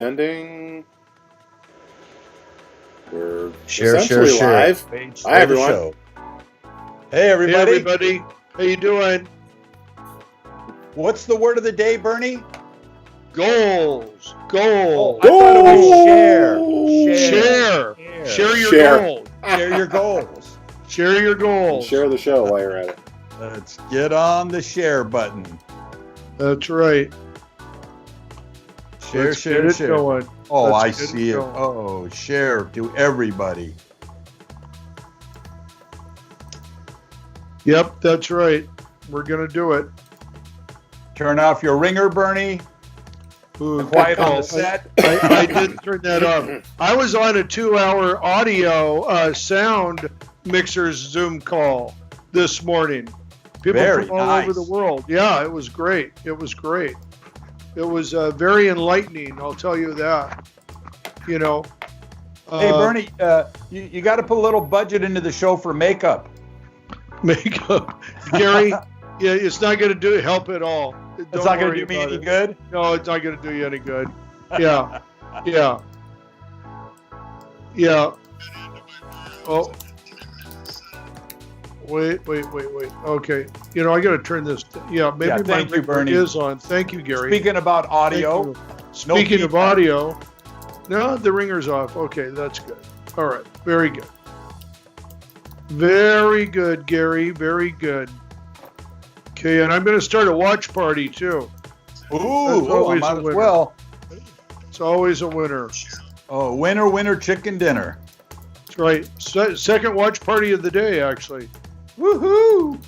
Ending. We're share live. Hi, everyone. Show. Hey, everybody. Hey, everybody. How you doing? What's the word of the day, Burnie? Goals. Oh, I thought it was share. Share your goals. Share your goals. Share your goals. And share the show while you're at it. Let's get on the share button. That's right. Share. Going. Oh, I Let's see it. going. Oh, share to everybody. Yep, that's right. We're going to do it. Turn off your ringer, Burnie. Ooh, Quiet on the set. I did turn that off. I was on a 2-hour audio sound mixers Zoom call this morning. People from all over the world. Yeah, it was great. It was very enlightening, I'll tell you that. You know. Hey, Burnie, you got to put a little budget into the show for makeup. Makeup. Gary, yeah, it's not going to help at all. It's not going to do me any good? No, it's not going to do you any good. Yeah. Oh. Wait. Okay. You know, I got to turn this. Maybe my mic is on. Thank you, Gary. Speaking about audio. Speaking of audio. No, the ringer's off. Okay, that's good. All right. Very good. Very good, Gary. Very good. Okay, and I'm going to start a watch party, too. Ooh, I might as well. It's always a winner. Oh, winner, chicken dinner. That's right. Second watch party of the day, actually. Woohoo!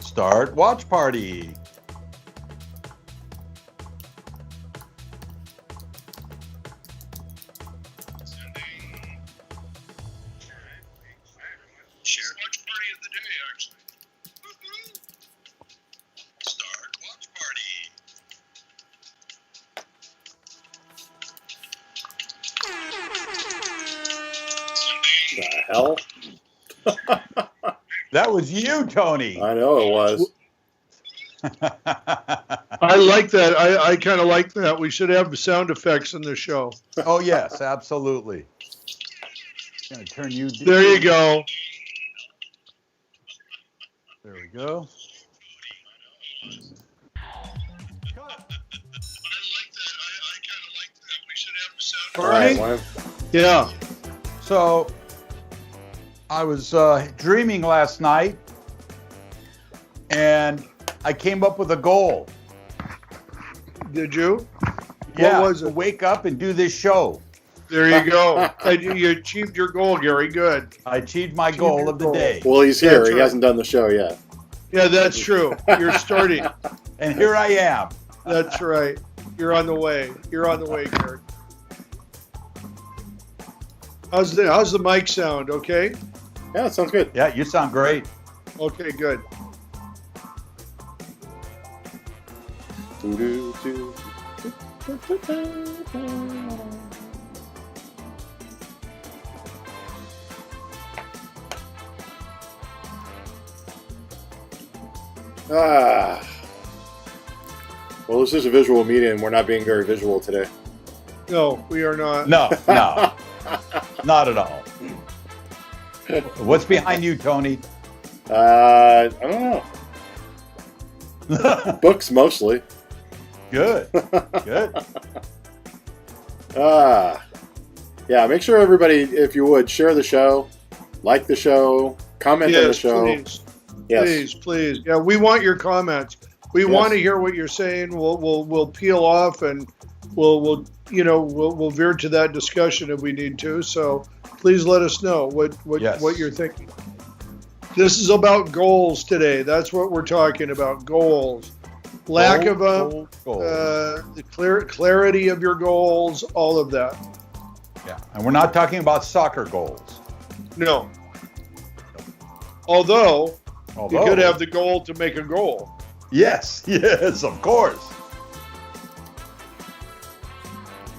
Start watch party. The hell? That was you, Tony. I know it was. I like that. I kind of like that. We should have sound effects in the show. Oh, yes, absolutely. I'm going to turn you. There you go. There we go. Burnie? Yeah. So I was dreaming last night, and I came up with a goal. Did you? Yeah, what was it? To wake up and do this show. There you go. You achieved your goal, Gary. Good. I achieved my goal of the day. Well, he's here. That's He hasn't done the show yet. Yeah, that's true. You're starting. And here I am. That's right. You're on the way. Gary. How's the mic sound? Okay. Yeah, it sounds good. Yeah, you sound great. Okay, good. Well, this is a visual medium. We're not being very visual today. No, we are not. No, not at all. What's behind you, Tony? I don't know. Books mostly. Good. Yeah, make sure everybody, if you would, share the show, like the show, comment on the show. Please. Yeah, we want your comments. We want to hear what you're saying. We'll peel off and we'll veer to that discussion if we need to. So please let us know what you're thinking. This is about goals today. That's what we're talking about. Goals. Lack of them, the clarity of your goals, all of that. Yeah, and we're not talking about soccer goals. No. Although you could have the goal to make a goal. Yes, of course.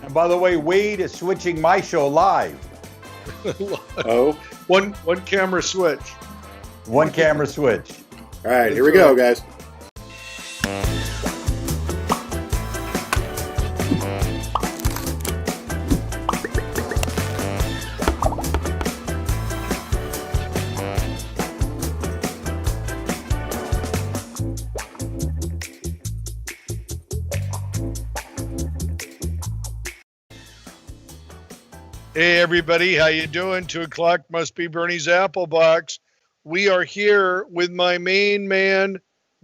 And by the way, Wade is switching my show live. Oh. One camera switch. One camera switch. All right, here we go, guys. Hey everybody, how you doing? 2:00 must be Bernie's Applebox. We are here with my main man,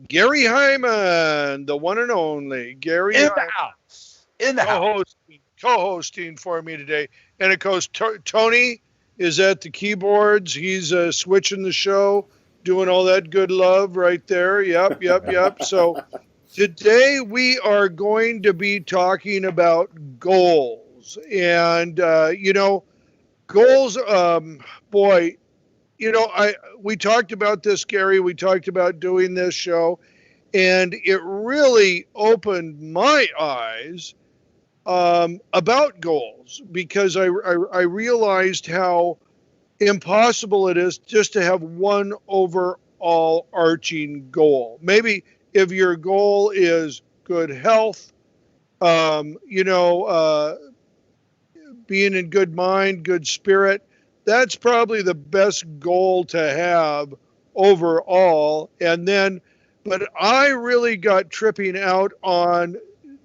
Gary Heimann, the one and only Gary In the Heimann, house. In the house. co-hosting for me today. And of course, Tony is at the keyboards. He's switching the show, doing all that good love right there. Yep. So today we are going to be talking about goals. And, goals, boy, we talked about this, Gary. We talked about doing this show, and it really opened my eyes about goals because I realized how impossible it is just to have one overall arching goal. Maybe if your goal is good health, being in good mind, good spirit, that's probably the best goal to have overall. But I really got tripping out on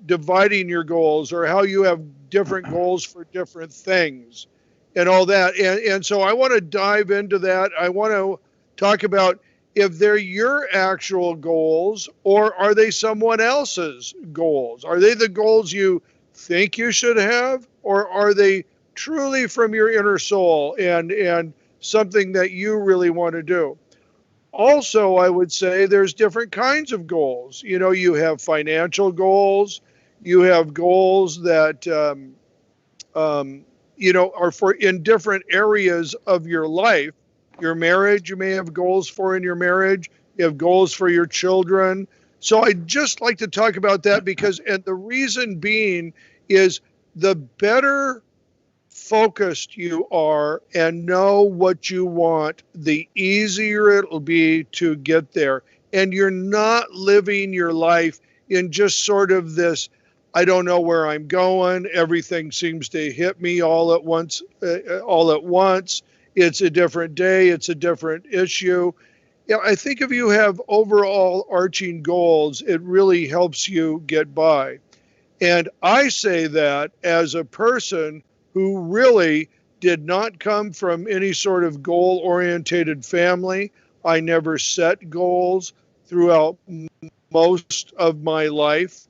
dividing your goals or how you have different goals for different things and all that. And so I want to dive into that. I want to talk about if they're your actual goals or are they someone else's goals? Are they the goals you think you should have, or are they truly from your inner soul and something that you really want to do? Also, I would say there's different kinds of goals. You have financial goals, you have goals that are for in different areas of your life. Your marriage, you may have goals for in your marriage. You have goals for your children. So I'd just like to talk about that and the reason being is the better focused you are and know what you want, the easier it'll be to get there. And you're not living your life in just sort of this, I don't know where I'm going. Everything seems to hit me all at once. It's a different day. It's a different issue. I think if you have overall arching goals, it really helps you get by. And I say that as a person who really did not come from any sort of goal-orientated family. I never set goals throughout most of my life.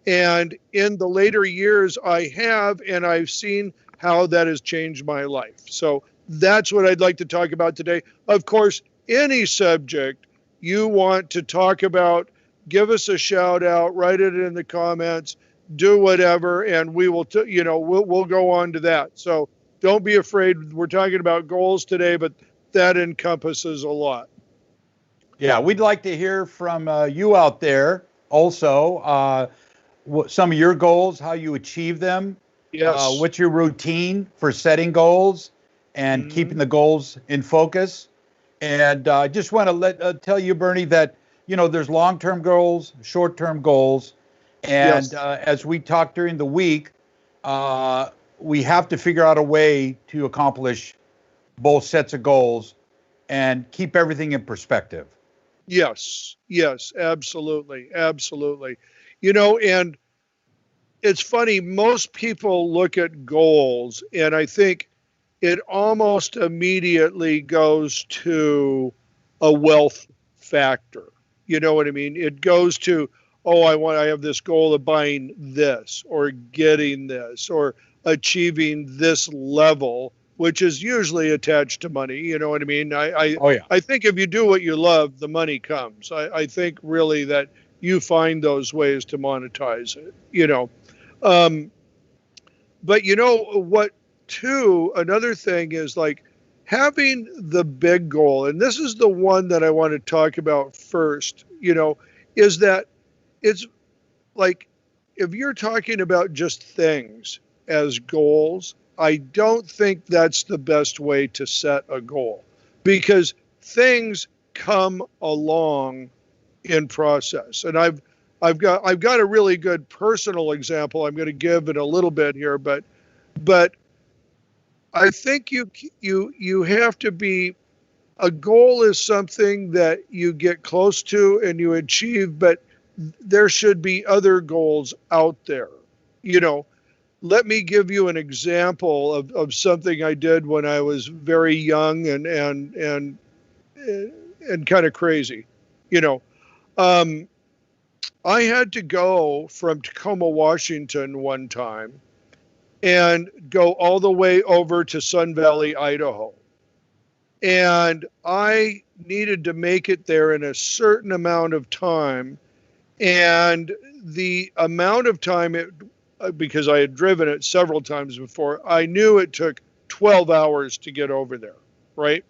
And in the later years, I have, and I've seen how that has changed my life. So that's what I'd like to talk about today. Of course, any subject you want to talk about, give us a shout out, write it in the comments, do whatever, and we will, we'll go on to that. So don't be afraid. We're talking about goals today, but that encompasses a lot. Yeah, we'd like to hear from you out there also. Some of your goals, how you achieve them. Yes. What's your routine for setting goals and keeping the goals in focus? And I just want to tell you, Bernie, that, there's long-term goals, short-term goals. And as we talked during the week, we have to figure out a way to accomplish both sets of goals and keep everything in perspective. Yes, absolutely. And it's funny, most people look at goals, and I think it almost immediately goes to a wealth factor. You know what I mean? It goes to, I have this goal of buying this or getting this or achieving this level, which is usually attached to money. You know what I mean? I think if you do what you love, the money comes. I think really that you find those ways to monetize it, But what too, another thing is like having the big goal. And this is the one that I want to talk about first, is that it's like, if you're talking about just things as goals, I don't think that's the best way to set a goal, because things come along in process. And I've got a really good personal example I'm going to give in a little bit here, but I think you have to be, a goal is something that you get close to and you achieve, but there should be other goals out there. let me give you an example of something I did when I was very young and kind of crazy. You know, um, I had to go from Tacoma, Washington one time and go all the way over to Sun Valley, Idaho. And I needed to make it there in a certain amount of time. And the amount of time because I had driven it several times before, I knew it took 12 hours to get over there, right?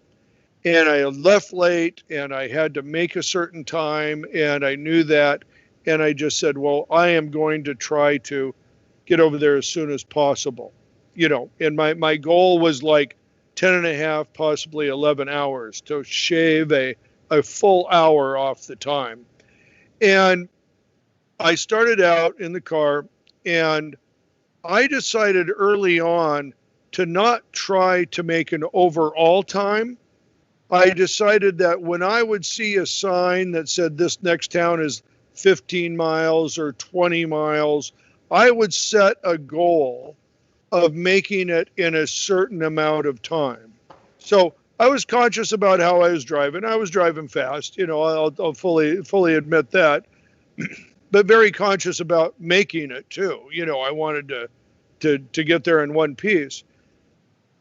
And I had left late and I had to make a certain time and I knew that. And I just said, well, I am going to try to get over there as soon as possible, and my goal was like 10 and a half, possibly 11 hours to shave a full hour off the time. And I started out in the car and I decided early on to not try to make an overall time. I decided that when I would see a sign that said this next town is 15 miles or 20 miles, I would set a goal of making it in a certain amount of time. So I was conscious about how I was driving. I was driving fast, I'll fully admit that, but very conscious about making it too. I wanted to get there in one piece.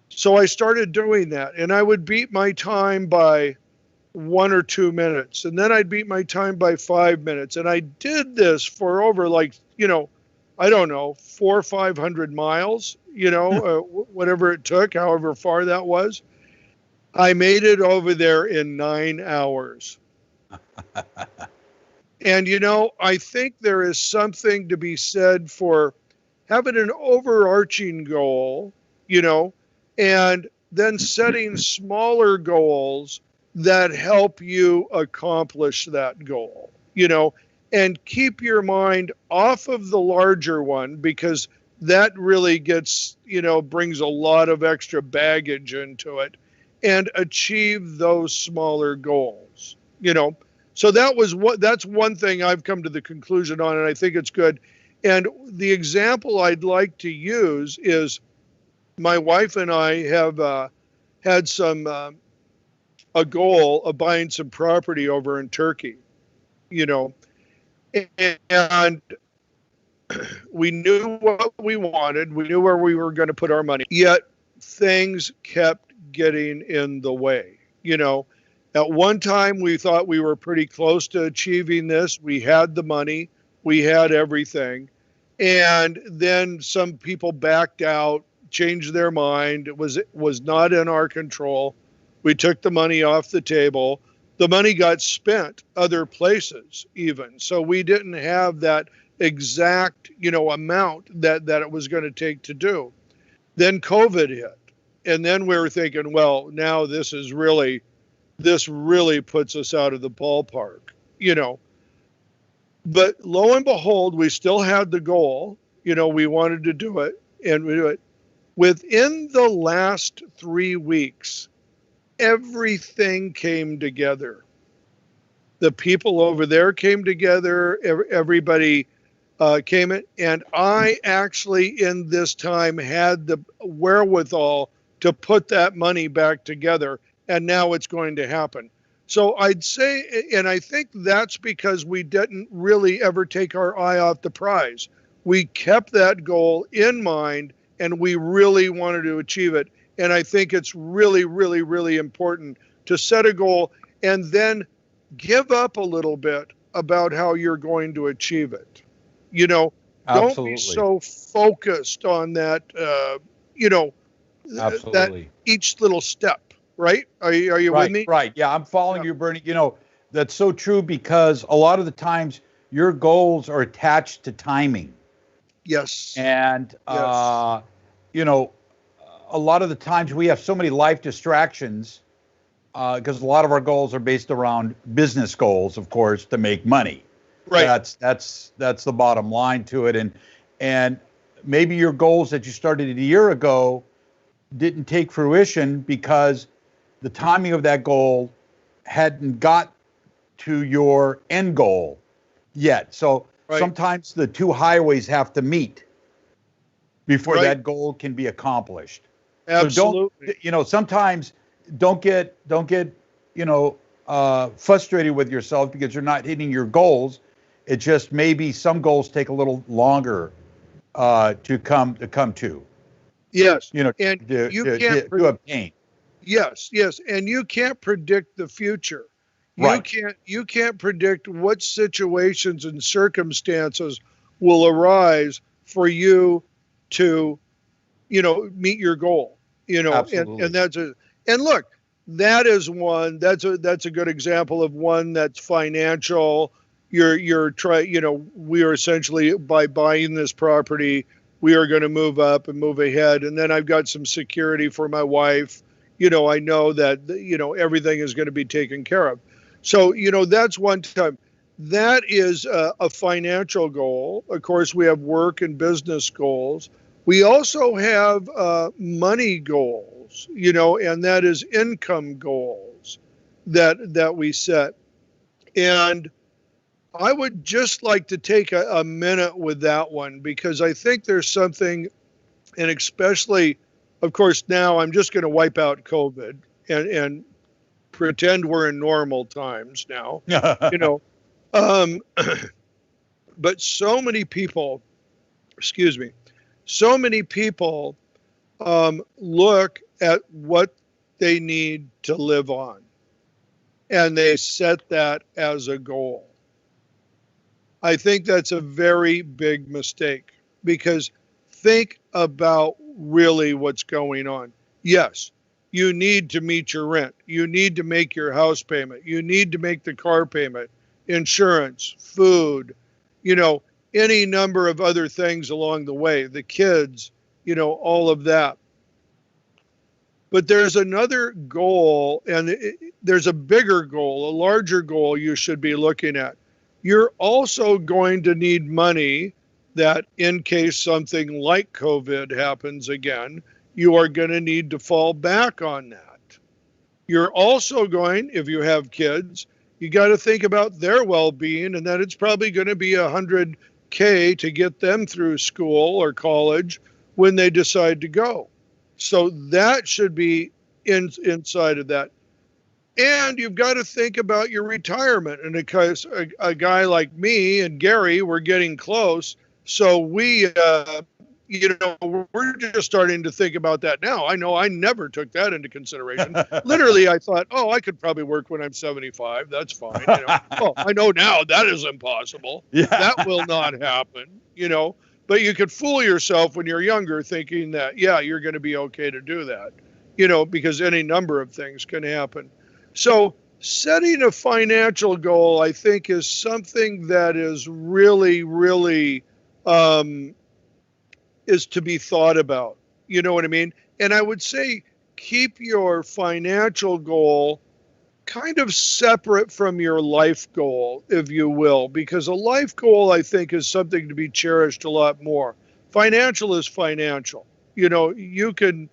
So I started doing that, and I would beat my time by 1 or 2 minutes, and then I'd beat my time by 5 minutes. And I did this for over I don't know, 400 or 500 miles, whatever it took, however far that was. I made it over there in 9 hours. And, I think there is something to be said for having an overarching goal, and then setting smaller goals that help you accomplish that goal, and keep your mind off of the larger one, because that really brings a lot of extra baggage into it, and achieve those smaller goals, So that's one thing I've come to the conclusion on, and I think it's good. And the example I'd like to use is my wife and I have had a goal of buying some property over in Turkey, and we knew what we wanted. We knew where we were going to put our money, yet things kept getting in the way. At one time we thought we were pretty close to achieving this. We had the money, we had everything. And then some people backed out, changed their mind. It was not in our control. We took the money off the table. The money got spent other places even. So we didn't have that exact, amount that it was going to take to do. Then COVID hit. And then we were thinking, well, now this really puts us out of the ballpark, But lo and behold, we still had the goal. We wanted to do it, and we do it. Within the last 3 weeks, everything came together. The people over there came together. Everybody came in. And I actually, in this time, had the wherewithal to put that money back together. And now it's going to happen. So I'd say, and I think that's because we didn't really ever take our eye off the prize. We kept that goal in mind, and we really wanted to achieve it. And I think it's really, really, really important to set a goal and then give up a little bit about how you're going to achieve it. Don't Absolutely. be so focused on that, Absolutely. that each little step. Right? Are you right, with me? Right. Yeah, I'm following you, Burnie. That's so true, because a lot of the times your goals are attached to timing. Yes. And, a lot of the times we have so many life distractions, because a lot of our goals are based around business goals, of course, to make money. Right. That's the bottom line to it. And maybe your goals that you started a year ago didn't take fruition because the timing of that goal hadn't got to your end goal yet. So sometimes the two highways have to meet, before Right. that goal can be accomplished. Absolutely. So sometimes don't get, frustrated with yourself because you're not hitting your goals. It just maybe some goals take a little longer to come to, Yes. you know, And you can't to obtain. Yes, yes, and you can't predict the future. Right. You can't predict what situations and circumstances will arise for you to, meet your goal. And Absolutely. and look, that's a good example of one that's financial. We are essentially, by buying this property, we are going to move up and move ahead, and then I've got some security for my wife. I know that everything is going to be taken care of. So that's one time. That is a financial goal. Of course, we have work and business goals. We also have money goals, and that is income goals that we set. And I would just like to take a minute with that one, because I think there's something, and especially, of course, now I'm just going to wipe out COVID and pretend we're in normal times now, you know. Um, but so many people, excuse me, so many people look at what they need to live on, and they set that as a goal. I think that's a very big mistake, because think about really what's going on. Yes, you need to meet your rent. You need to make your house payment. You need to make the car payment, insurance, food, any number of other things along the way, the kids, all of that. But there's another goal, and there's a bigger goal, a larger goal you should be looking at. You're also going to need money that, in case something like COVID happens again, you are going to need to fall back on that. You're also going, if you have kids, you got to think about their well-being, and that it's probably going to be $100K to get them through school or college when they decide to go. So that should be inside of that. And you've got to think about your retirement. And because a guy like me and Gary, we're getting close. So we're just starting to think about that now. I know I never took that into consideration. Literally, I thought, I could probably work when I'm 75. That's fine. Well, I know now that is impossible. Yeah. That will not happen, But you could fool yourself when you're younger thinking that, you're going to be okay to do that, because any number of things can happen. So setting a financial goal, I think, is something that is really, really is to be thought about. You know what I mean? And I would say keep your financial goal kind of separate from your life goal, if you will, because a life goal, I think, is something to be cherished a lot more. Financial is financial. You can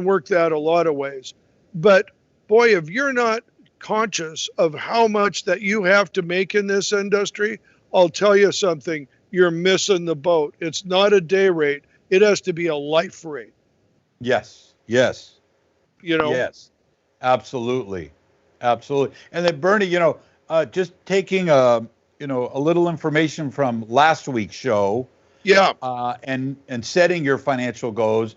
work that a lot of ways. But boy, if you're not conscious of how much that you have to make in this industry, I'll tell you something, you're missing the boat. It's not a day rate. It has to be a life rate. Yes. Yes, absolutely. Absolutely. And then Burnie, just taking a little information from last week's show. Yeah. And setting your financial goals,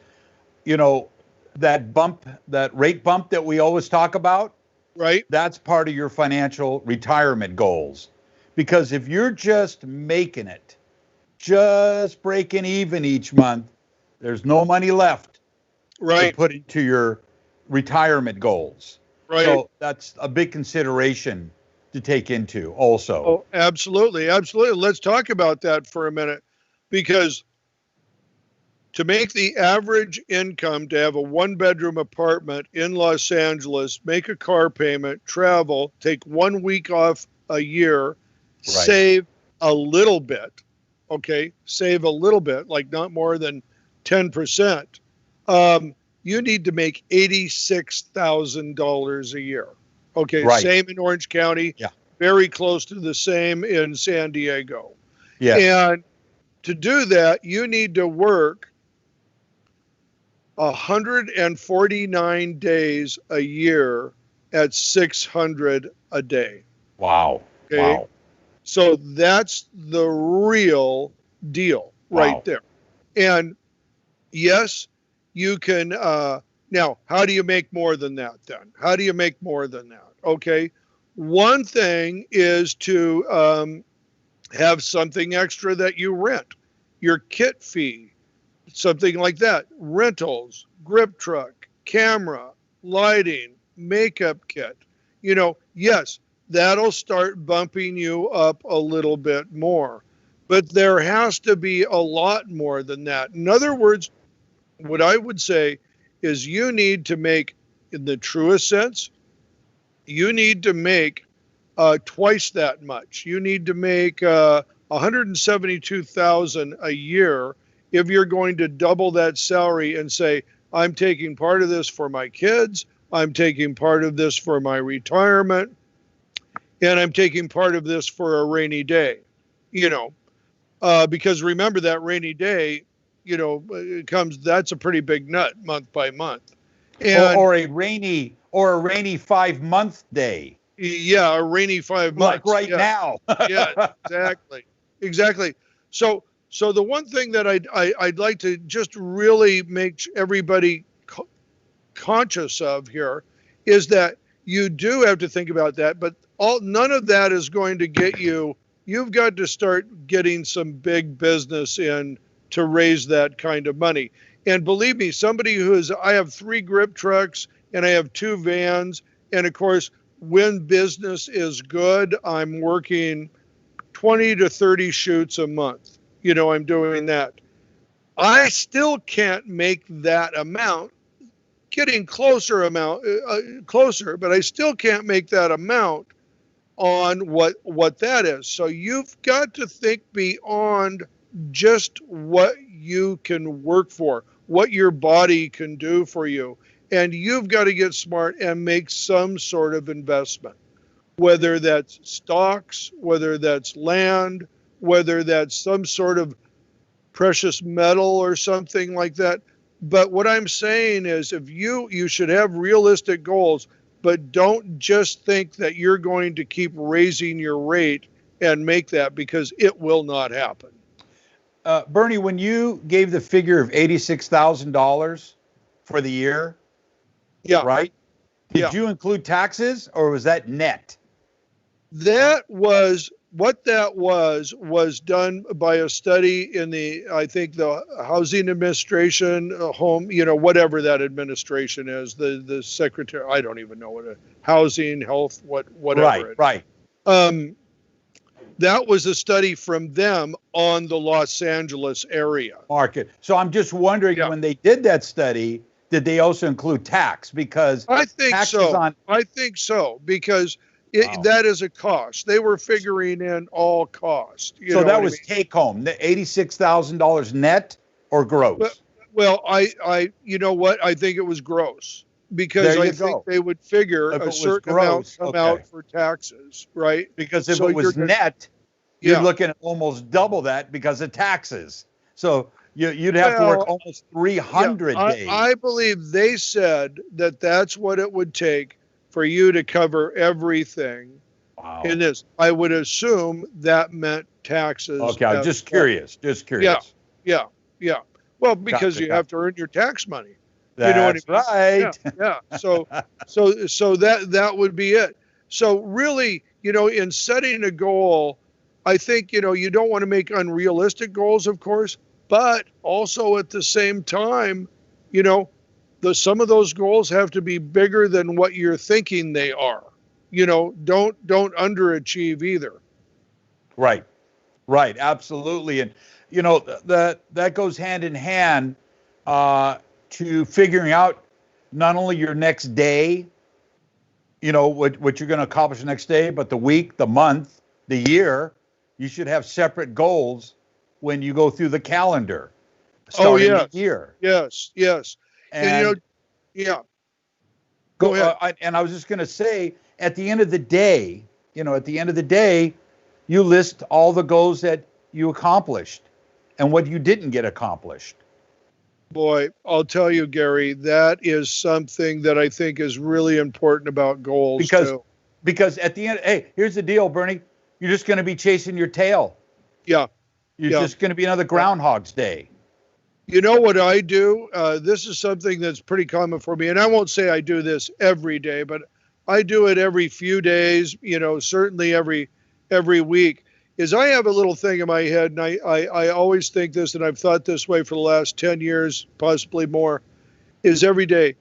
that rate bump that we always talk about, right? That's part of your financial retirement goals. Because if you're just making it, just breaking even each month, there's no money left to put into your retirement goals. Right. So that's a big consideration to take into also. Oh, absolutely. Absolutely. Let's talk about that for a minute, because to make the average income to have a 1-bedroom apartment in Los Angeles, make a car payment, travel, take 1 week off a year, save a little bit, save a little bit, like not more than 10%, you need to make $86,000 a year. Same in Orange County, very close to the same in San Diego. Yeah. And to do that, you need to work 149 days a year at 600 a day. Wow. Okay. Wow. So that's the real deal right there. And yes, you can, now, how do you make more than that then? How do you make more than that? Okay. One thing is to have something extra that you rent, your kit fee, something like that. Rentals, grip truck, camera, lighting, makeup kit. Yes, that'll start bumping you up a little bit more. But there has to be a lot more than that. In other words, what I would say is you need to make, in the truest sense, you need to make twice that much. You need to make 172,000 a year if you're going to double that salary and say, I'm taking part of this for my kids, I'm taking part of this for my retirement, and I'm taking part of this for a rainy day. Because remember that rainy day, it comes. That's a pretty big nut month by month, and or a rainy 5-month day. Yeah, a rainy 5 months, like right now. Yeah, exactly. So the one thing that I'd like to just really make everybody conscious of here is that you do have to think about that, but none of that is going to get you. You've got to start getting some big business in to raise that kind of money. And believe me, I have 3 grip trucks and I have 2 vans. And of course, when business is good, I'm working 20 to 30 shoots a month. I'm doing that. I still can't make that amount, getting closer, but I still can't make that amount on what that is. So you've got to think beyond just what you can work for, what your body can do for you. And you've got to get smart and make some sort of investment, whether that's stocks, whether that's land, whether that's some sort of precious metal or something like that. But what I'm saying is if you should have realistic goals, but don't just think that you're going to keep raising your rate and make that, because it will not happen. Burnie, when you gave the figure of $86,000 for the year, yeah, right? Did you include taxes, or was that net? That was done by a study in I think the Housing Administration, home, whatever that administration is, the secretary, I don't even know what housing, health, whatever. Right. That was a study from them on the Los Angeles area market. So I'm just wondering, when they did that study, did they also include tax? Because I think so. Because that is a cost. They were figuring in all cost. So that was take home, the $86,000 net or gross? Well, I you know what? I think it was gross, because I think they would figure a certain amount come out for taxes, right? Because if it was net, you're looking at almost double that because of taxes. So you'd have to work almost 300 days. I believe they said that that's what it would take for you to cover everything in this. I would assume that meant taxes. Okay, I'm just curious. Yeah. Well, because you have to earn your tax money. That's right. Yeah. So that would be it. So really, in setting a goal, I think, you don't want to make unrealistic goals, of course, but also at the same time, some of those goals have to be bigger than what you're thinking they are. Don't underachieve either. Right. Absolutely. And, that goes hand in hand to figuring out not only your next day, what you're going to accomplish the next day, but the week, the month, the year. You should have separate goals when you go through the calendar starting the year. Yes. And go ahead. And I was just going to say, at the end of the day, you list all the goals that you accomplished and what you didn't get accomplished. Boy, I'll tell you, Gary, that is something that I think is really important about goals because too. because at the end, hey, here's the deal, Bernie. You're just going to be chasing your tail. Yeah, You're yeah, just going to be another yeah. Groundhog's Day. You know what I do? This is something that's pretty common for me, and I won't say I do this every day, but I do it every few days. Certainly every week. Is I have a little thing in my head, and I always think this, and I've thought this way for the last 10 years, possibly more. Is every day,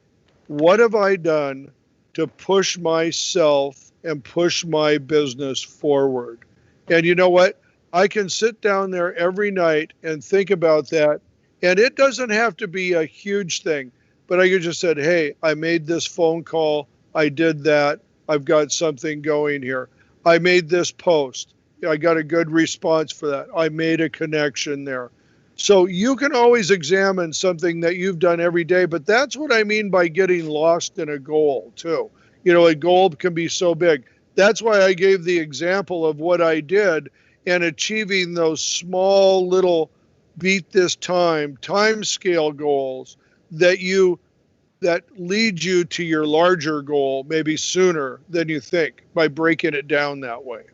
what have I done to push myself and push my business forward? And you know what? I can sit down there every night and think about that. And it doesn't have to be a huge thing, but I could just said, hey, I made this phone call. I did that. I've got something going here. I made this post. I got a good response for that. I made a connection there. So you can always examine something that you've done every day, but that's what I mean by getting lost in a goal too. A goal can be so big. That's why I gave the example of what I did and achieving those small little beat this time scale goals that lead you to your larger goal maybe sooner than you think by breaking it down that way.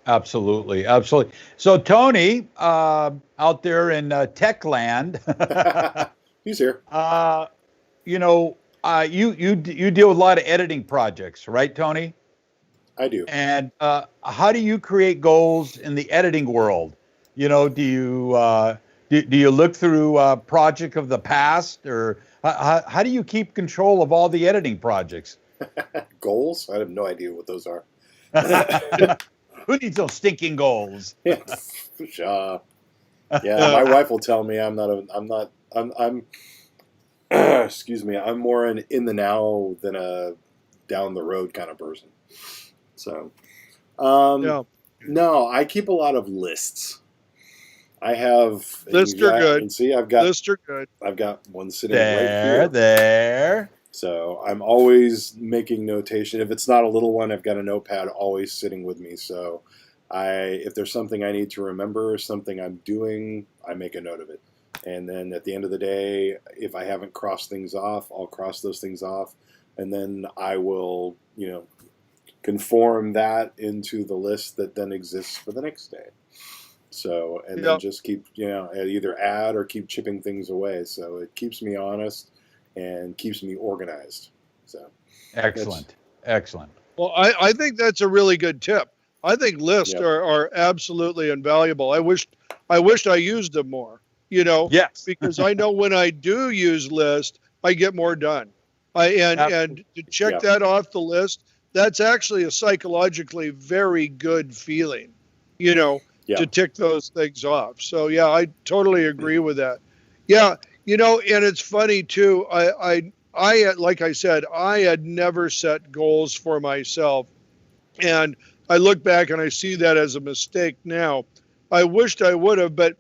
Absolutely, absolutely. So Tony, out there in tech land, He's here. you know, you deal with a lot of editing projects, right, Tony? I do. And how do you create goals in the editing world? Do you look through a project of the past, or how do you keep control of all the editing projects? Goals? I have no idea what those are. Who needs those stinking goals? Yeah, my wife will tell me I'm excuse me, I'm more an in the now than a down the road kind of person. So, no, I keep a lot of lists. I have Lists are good. And see, I've got lists are good. I've got one sitting right here. There. So I'm always making notation. If it's not a little one, I've got a notepad always sitting with me. So if there's something I need to remember, something I'm doing, I make a note of it. And then at the end of the day, if I haven't crossed things off, I'll cross those things off. And then I will, conform that into the list that then exists for the next day. So, and then just keep, either add or keep chipping things away. So it keeps me honest and keeps me organized. So excellent. Well, I think that's a really good tip. I think lists are absolutely invaluable. I wished I used them more, Yes. because I know when I do use lists, I get more done. And to check that off the list, that's actually a psychologically very good feeling, to tick those things off. So I totally agree with that. Yeah. And it's funny too. I like I said, I had never set goals for myself. And I look back and I see that as a mistake now. I wished I would have, but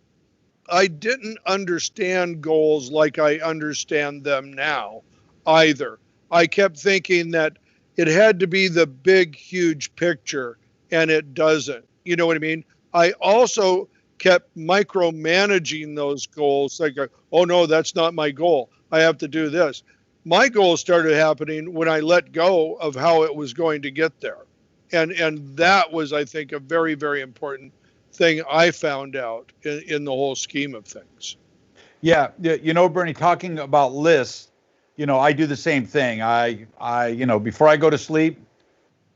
I didn't understand goals like I understand them now either. I kept thinking that it had to be the big, huge picture, and it doesn't. You know what I mean? I also kept micromanaging those goals. Like, oh no, that's not my goal. I have to do this. My goals started happening when I let go of how it was going to get there. And that was, I think, a very, very important thing I found out in the whole scheme of things. Yeah. Bernie, talking about lists, I do the same thing. I before I go to sleep,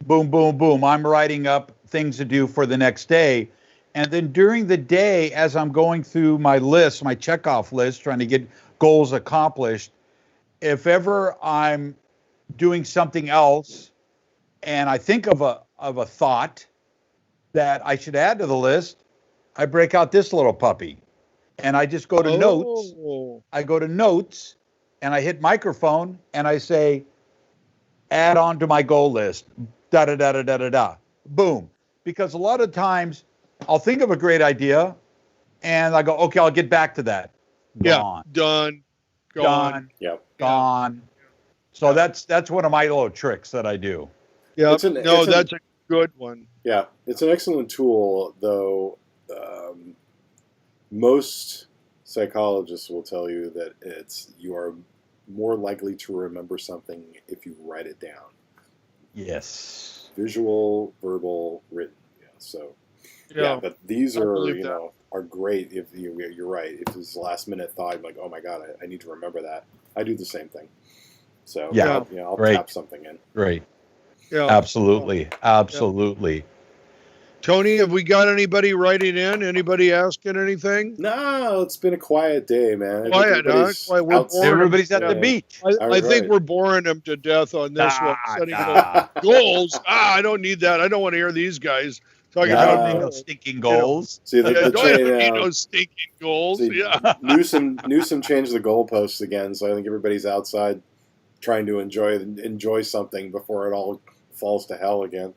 boom, boom, boom, I'm writing up things to do for the next day. And then during the day, as I'm going through my list, my checkoff list, trying to get goals accomplished, if ever I'm doing something else and I think of a thought that I should add to the list, I break out this little puppy and I just go to notes. I go to notes and I hit microphone and I say, add on to my goal list, da da da da da da da, boom. Because a lot of times I'll think of a great idea and I go, okay, I'll get back to that. Gone. Done. Gone. Yep. Gone. So that's one of my little tricks that I do. Yeah. That's a good one. Yeah, it's an excellent tool, though. Most psychologists will tell you that you are more likely to remember something if you write it down. Yes. Visual, verbal, written. Yeah. So yeah, but these are are great if you're right. If it's a last minute thought, like, oh my god, I need to remember that. I do the same thing. So I'll tap something in. Right. Yeah. Absolutely. Absolutely. Yeah. Tony, have we got anybody writing in? Anybody asking anything? No, it's been a quiet day, man. Quiet, huh? Everybody's at the beach. I think we're boring them to death on this one. Setting goals. I don't need that. I don't want to hear these guys talking about no stinking goals. See, don't need no stinking goals. See, Newsom changed the goalposts again, so I think everybody's outside trying to enjoy something before it all falls to hell again.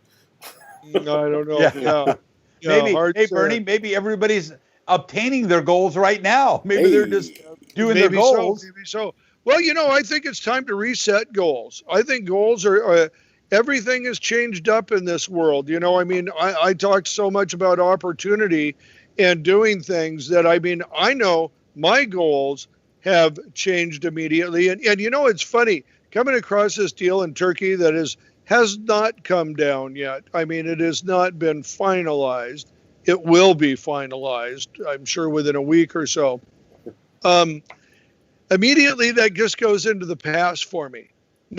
No, I don't know. Maybe, Bernie, maybe everybody's obtaining their goals right now. Maybe they're just doing their goals. Maybe so. Well, I think it's time to reset goals. I think goals are everything has changed up in this world. I mean, I talked so much about opportunity and doing things that, I know my goals have changed immediately. And it's funny, coming across this deal in Turkey that has not come down yet. I mean, it has not been finalized. It will be finalized, I'm sure, within a week or so. Immediately, that just goes into the past for me.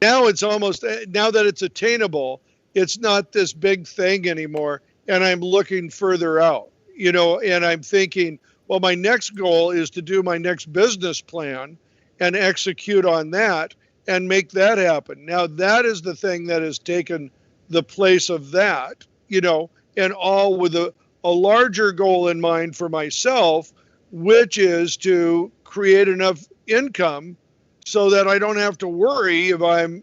Now that it's attainable, it's not this big thing anymore. And I'm looking further out, and I'm thinking, well, my next goal is to do my next business plan and execute on that and make that happen. Now, that is the thing that has taken the place of that, and all with a larger goal in mind for myself, which is to create enough income so that I don't have to worry if I'm,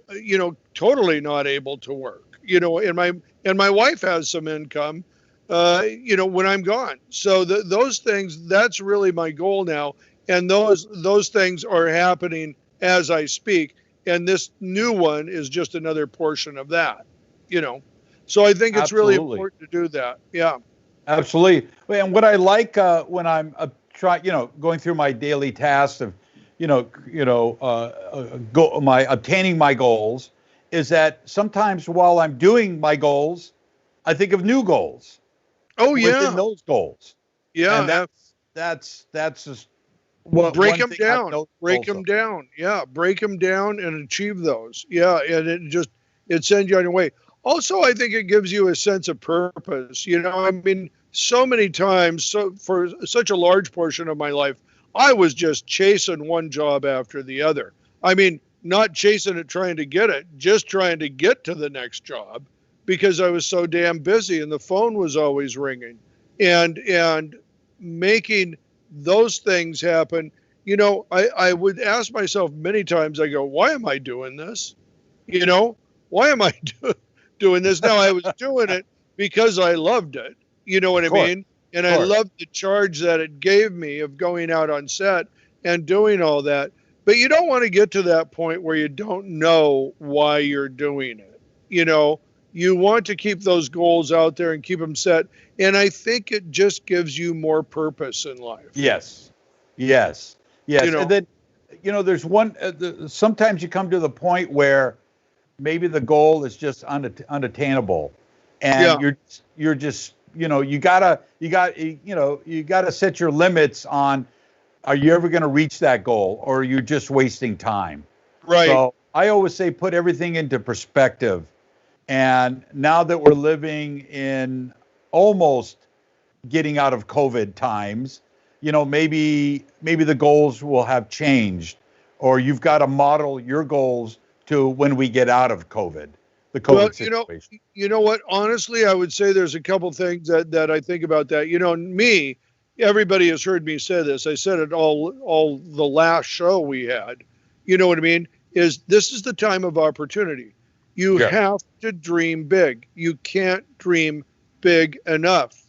totally not able to work, and my wife has some income, when I'm gone. So those things, that's really my goal now. And those things are happening as I speak. And this new one is just another portion of that, So I think it's really important to do that. Yeah. Absolutely. And what I like when I'm going through my daily tasks of, obtaining my goals, is that sometimes while I'm doing my goals, I think of new goals. Oh yeah. Within those goals. Yeah. And that's just. Break them down. Break them down. Yeah, break them down and achieve those. Yeah, and it sends you on your way. Also, I think it gives you a sense of purpose. I mean, so many times, for such a large portion of my life, I was just chasing one job after the other. I mean, not chasing it, trying to get it, just trying to get to the next job because I was so damn busy and the phone was always ringing, and making those things happen. I would ask myself many times, I go, why am I doing this? Why am I doing this? Now, I was doing it because I loved it. You know what I mean? And I loved the charge that it gave me of going out on set and doing all that. But you don't want to get to that point where you don't know why you're doing it. You want to keep those goals out there and keep them set. And I think it just gives you more purpose in life. Yes. And then, there's one, sometimes you come to the point where maybe the goal is just unattainable. And you're just, you gotta set your limits on, are you ever going to reach that goal, or are you just wasting time? Right. So I always say, put everything into perspective. And now that we're living in almost getting out of COVID times, maybe the goals will have changed, or you've got to model your goals to when we get out of COVID, the COVID situation. You know what? Honestly, I would say there's a couple things that I think about that. Me, everybody has heard me say this. I said it all the last show we had. You know what I mean? This is the time of opportunity. You have to dream big. You can't dream big enough.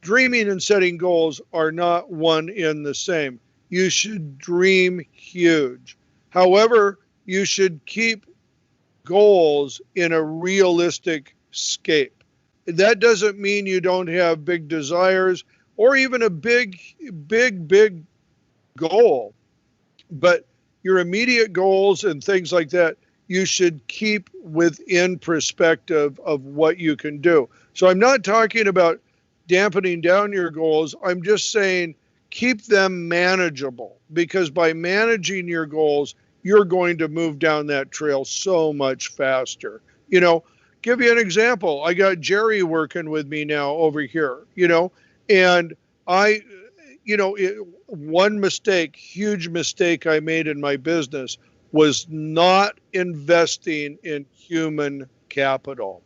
Dreaming and setting goals are not one in the same. You should dream huge. However, you should keep goals in a realistic scape. That doesn't mean you don't have big desires or even a big goal. But your immediate goals and things like that, you should keep within perspective of what you can do. So I'm not talking about dampening down your goals. I'm just saying keep them manageable, because by managing your goals, you're going to move down that trail so much faster. Give you an example. I got Jerry working with me now over here, and I, one mistake, huge mistake I made in my business was not investing in human capital.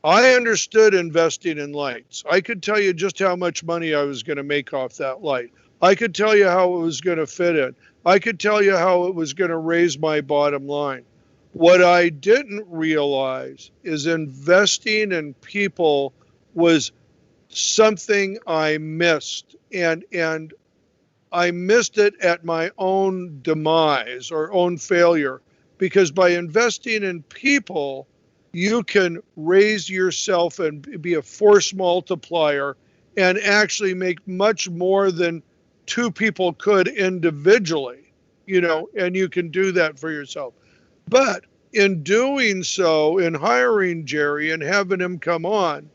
I understood investing in lights. I could tell you just how much money I was going to make off that light. I could tell you how it was going to fit in. I could tell you how it was going to raise my bottom line. What I didn't realize is investing in people was something I missed. And I missed it at my own demise or own failure, because by investing in people, you can raise yourself and be a force multiplier and actually make much more than two people could individually, and you can do that for yourself. But in doing so, in hiring Jerry and having him come on,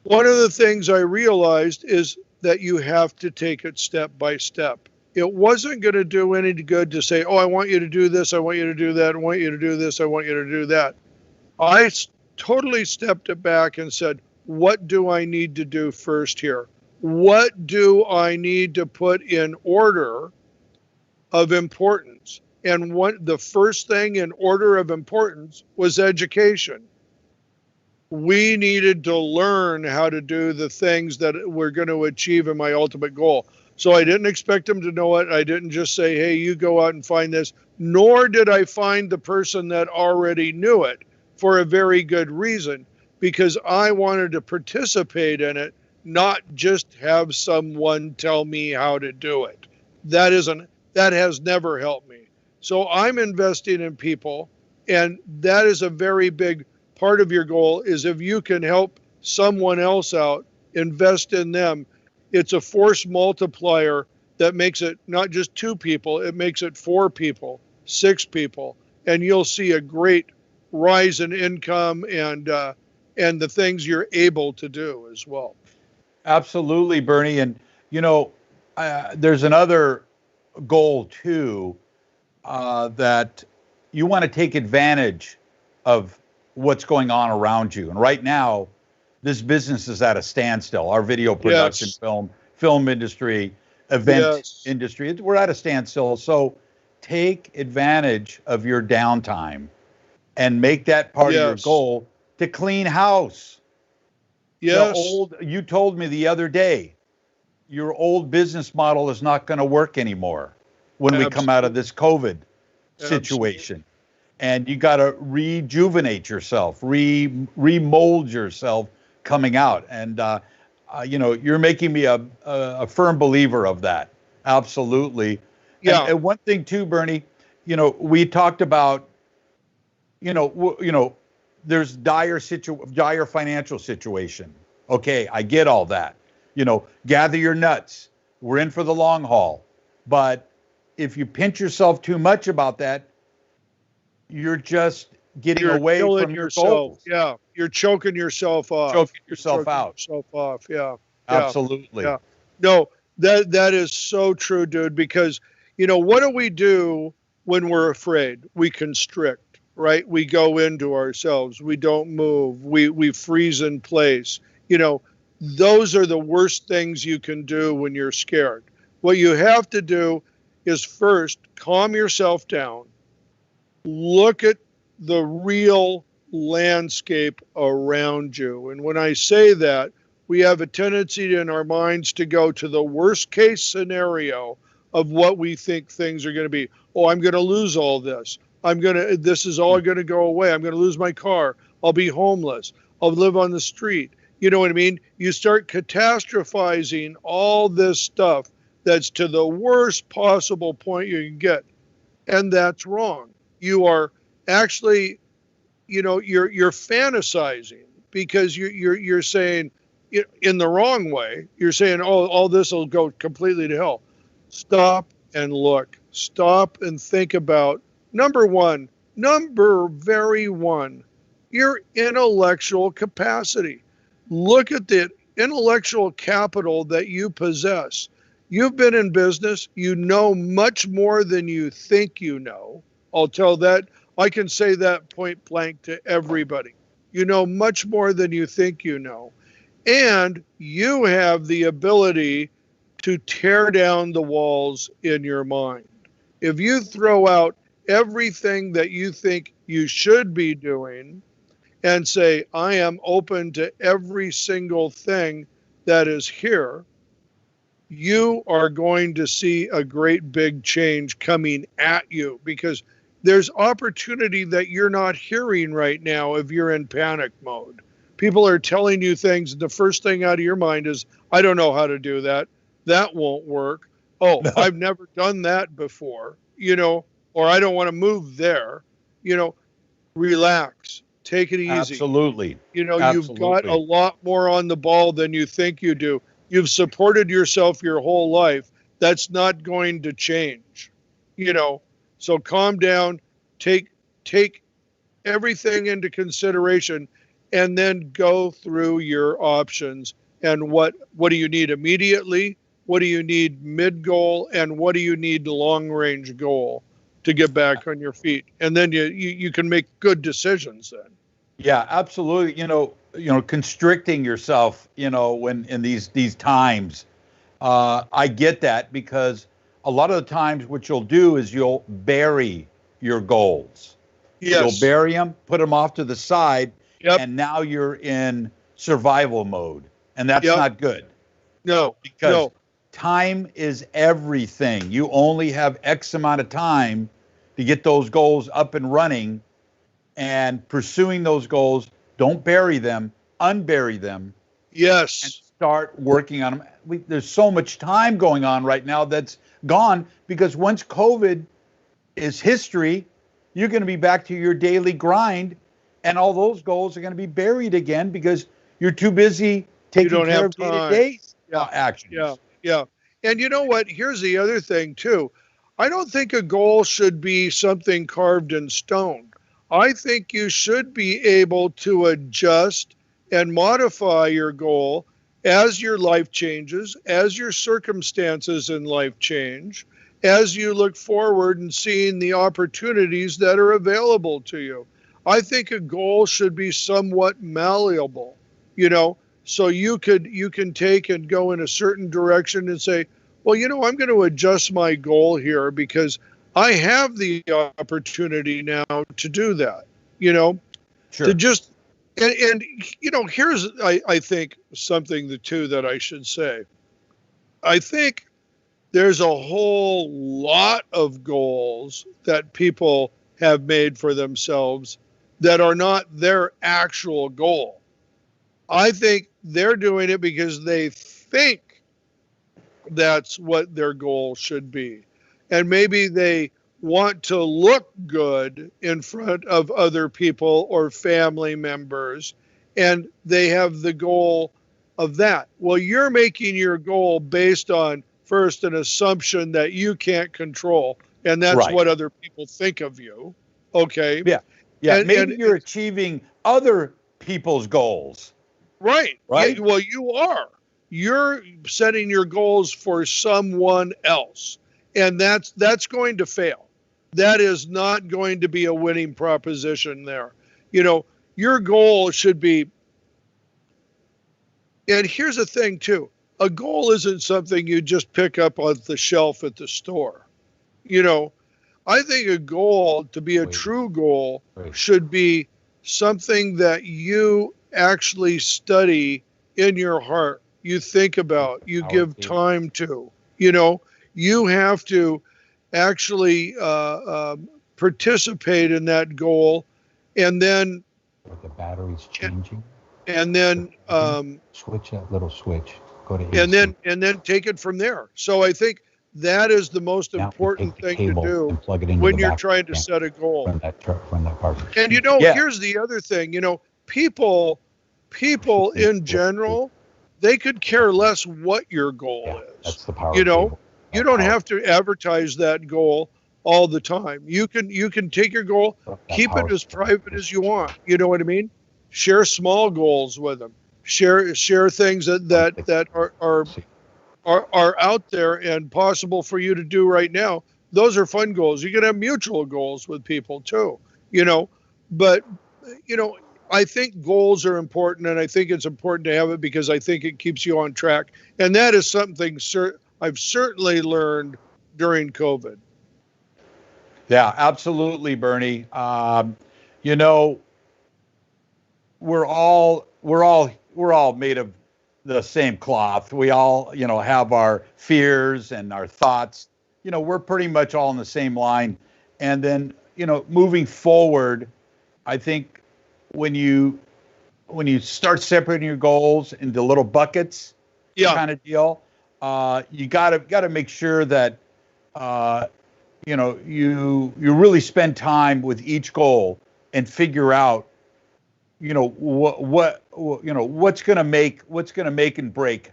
one of the things I realized is that you have to take it step by step. It wasn't going to do any good to say, oh, I want you to do this, I want you to do that, I want you to do this, I want you to do that. I totally stepped it back and said, what do I need to do first here? What do I need to put in order of importance? And the first thing in order of importance was education. We needed to learn how to do the things that we're going to achieve in my ultimate goal. So I didn't expect them to know it. I didn't just say, hey, you go out and find this, nor did I find the person that already knew it, for a very good reason, because I wanted to participate in it, not just have someone tell me how to do it. That has never helped me. So I'm investing in people, and that is a very big part of your goal. Is if you can help someone else out, invest in them, it's a force multiplier that makes it not just two people, it makes it 4 people, 6 people, and you'll see a great rise in income and the things you're able to do as well. Absolutely, Burnie. And, there's another goal too, that you want to take advantage of what's going on around you. And right now, this business is at a standstill. Our video production, Yes. film industry, event industry, we're at a standstill. So take advantage of your downtime and make that part of your goal to clean house. Yes. You told me the other day, your old business model is not going to work anymore when we come out of this COVID situation. And you got to rejuvenate yourself, remold yourself coming out. And, you're making me a firm believer of that. Absolutely. Yeah. And one thing too, Burnie, we talked about, there's dire financial situation. Okay, I get all that. Gather your nuts. We're in for the long haul. But if you pinch yourself too much about that, you're just getting away from your goals. Yeah, you're choking yourself off. Choking yourself out. Yeah. Absolutely. Yeah. No, that is so true, dude, because, what do we do when we're afraid? We constrict, right? We go into ourselves. We don't move. We freeze in place. Those are the worst things you can do when you're scared. What you have to do is first calm yourself down. Look at the real landscape around you. And when I say that, we have a tendency in our minds to go to the worst case scenario of what we think things are going to be. Oh, I'm going to lose all this. This is all going to go away. I'm going to lose my car. I'll be homeless. I'll live on the street. You know what I mean? You start catastrophizing all this stuff that's to the worst possible point you can get. And that's wrong. You are actually, you're fantasizing, because you're saying in the wrong way. You're saying, oh, all this will go completely to hell. stop and look. Stop and think about number one, your intellectual capacity. Look at the intellectual capital that you possess. You've been in business. You know much more than you think you know. I'll tell that. I can say that point blank to everybody. You know much more than you think you know. And you have the ability to tear down the walls in your mind. If you throw out everything that you think you should be doing and say, I am open to every single thing that is here, you are going to see a great big change coming at you, because there's opportunity that you're not hearing right now if you're in panic mode. People are telling you things, and the first thing out of your mind is, I don't know how to do that. That won't work. Oh, I've never done that before, or I don't want to move there. Relax, take it easy. Absolutely. You've got a lot more on the ball than you think you do. You've supported yourself your whole life. That's not going to change, So calm down, take everything into consideration, and then go through your options. And what do you need immediately? What do you need mid-goal? And what do you need long-range goal to get back on your feet? And then you can make good decisions then. Yeah, absolutely. Constricting yourself, when in these times, I get that, because a lot of the times what you'll do is you'll bury your goals. Yes. You'll bury them, put them off to the side, Yep. and now you're in survival mode, and that's Yep. not good. No, because time is everything. You only have X amount of time to get those goals up and running, and pursuing those goals. Don't bury them, unbury them. Yes. And start working on them. There's so much time going on right now that's gone, because once COVID is history, you're going to be back to your daily grind, and all those goals are going to be buried again because you're too busy taking care of day-to-day actions. Yeah. And you know what? Here's the other thing, too. I don't think a goal should be something carved in stone. I think you should be able to adjust and modify your goal as your life changes, as your circumstances in life change, as you look forward and seeing the opportunities that are available to you. I think a goal should be somewhat malleable, so you can take and go in a certain direction and say, well, I'm going to adjust my goal here because I have the opportunity now to do that, Sure. to just, and here's, I think, something that I should say. I think there's a whole lot of goals that people have made for themselves that are not their actual goal. I think they're doing it because they think that's what their goal should be. And maybe they want to look good in front of other people or family members, and they have the goal of that. Well, you're making your goal based on, first, an assumption that you can't control, and that's right. what other people think of you. Okay. Yeah. Maybe you're achieving other people's goals. Right. Right. Yeah, well, you are. You're setting your goals for someone else, and that's going to fail. That is not going to be a winning proposition there. Your goal should be, and here's the thing too, a goal isn't something you just pick up on the shelf at the store. I think a goal, to be a true goal, should be something that you actually study in your heart, you think about, you give time to. You have to actually participate in that goal, and then the battery's changing. And then switch that little switch. Go to and then take it from there. So I think that is the most important thing to do when you're trying to set a goal. From that part. And here's the other thing. People in general, they could care less what your goal is. That's the power. You don't have to advertise that goal all the time. You can take your goal, keep it as private as you want. You know what I mean? Share small goals with them. Share things that are out there and possible for you to do right now. Those are fun goals. You can have mutual goals with people too, but I think goals are important, and I think it's important to have it because I think it keeps you on track. And that is something I've certainly learned during COVID. Yeah, absolutely, Bernie. We're all made of the same cloth. We all, have our fears and our thoughts. We're pretty much all in the same line. And then, moving forward, I think when you start separating your goals into little buckets, kind of deal, you gotta make sure that you really spend time with each goal and figure out what's gonna make and break